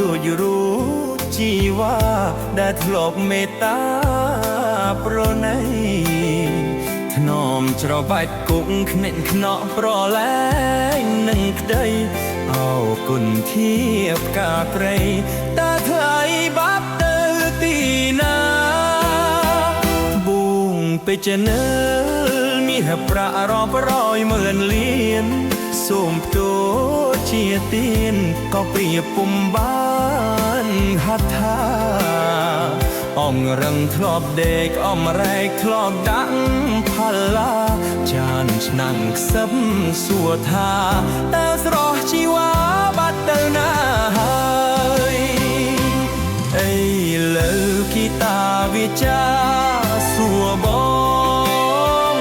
ដូចรู้ជីវ៉ាដែលធ្លាប់មេត្តាប្រណីថ្នមច្របាច់គុកខ្និចខ្នក់ប្រឡែងនឹងក្តីអោគុណធៀបកាត្រីតើថ្លៃបាប់ទៅទីណាបួងពេជ្រនៅមាសប្រាក់រាប់រយម៉ឺនលានសូមផ្ទូជាទានក៏ព្រៀបពុំបានហត្ថាអំរឹងធ្លាប់ដេកអំរែកធ្លាប់ដាក់ផល្លាចានឆ្នាំងខ្សឹបសួរថាតើស្រស់ជីវ៉ាបាត់ទៅណាហើយអីលើគីតាវិចាសួរបង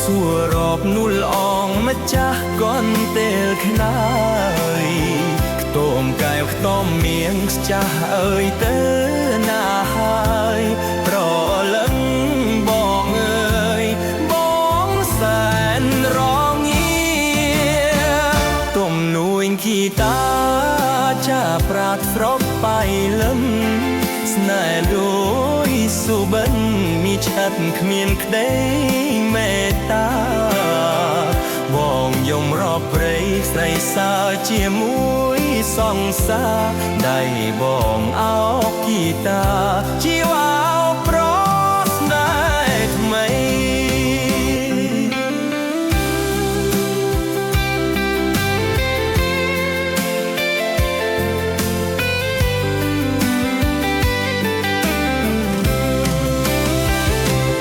សួររបនួលអងម្ចាស់កនពេលខ្នើយខ្ទមកែវខ្ទមមៀងស្ចាស់អើយទៅណាហើយប្រលឹងបងអើយបងសែនរងាទំនួយគីតាចាប្រាក់ស្រប់បៃលឹមស្នេហ៍ដូចសុបិនមានឆាត់គ្មានក្តីមេត្តាបងយំរាប់ព្រៃស្រីសើជាមួយសង្សារដៃបងអោគីតាជីវ៉ាប្រស្នេហ៍ថ្មី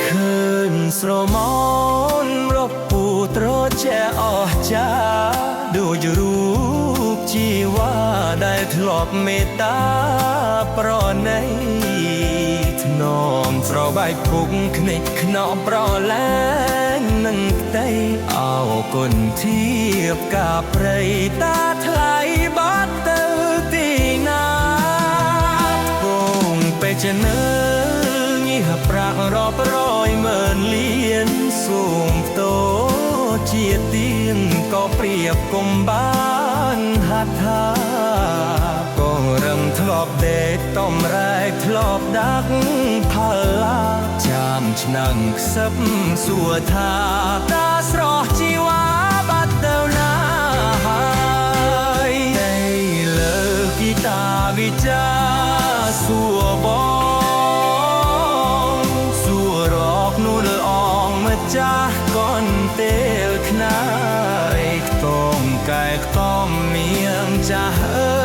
ឃើញស្រមោលរពូត្រជាអស់ចាដូចរូបជីវ៉ាដែលធ្លាប់មេត្តាប្រណីថ្នមស្របែកពុកខ្និចខ្នក់ប្រឡែងនឹងក្តីអោគុណធៀបកាព្រៃតាថ្លៃបាត់ទៅទីណាពងពេជ្រនៅញីហប្រាក់រាប់រយម៉ឺនលានសូមតោជាទៀងក៏ព្រៀបគុំបានហត្ថាក៏រឹងធ្លាប់ដេកតំរែកធ្លាប់ដាក់ផល្លាចានឆ្នាំងខ្សឹបសួរថាតើស្រស់ជីវ៉ាបាត់ទៅណាហើយតែលើគីតាវិចាសួរបងសួររកនួលអងម្ចាស់កនពេលខ្នើយខ្ទមកែខ្ទមមៀងចាស់